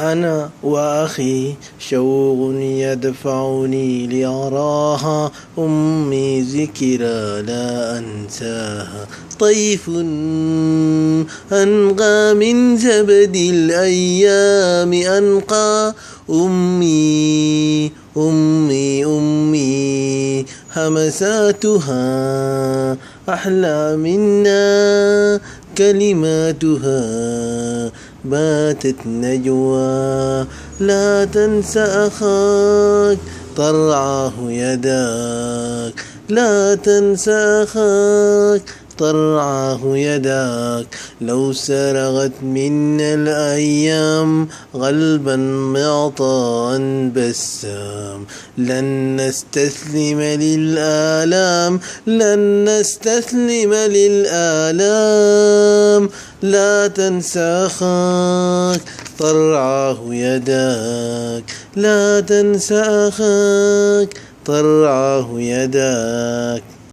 أنا واخي شوق يدفعني لأراها، أمي ذكرى لا أنساها. طيف أنقى من زبد الأيام أنقى، أمي أمي أمي همساتها أحلى منا، كلماتها باتت نجوى. لا تنسى أخاك ترعاه يداك، لا تنسى أخاك ترعاه يداك. لو سرغت منا الأيام قلبا معطاء بسام، لن نستسلم للآلام، لن نستسلم للآلام. لا تنسى أخاك ترعاه يداك، لا تنسى أخاك ترعاه يداك.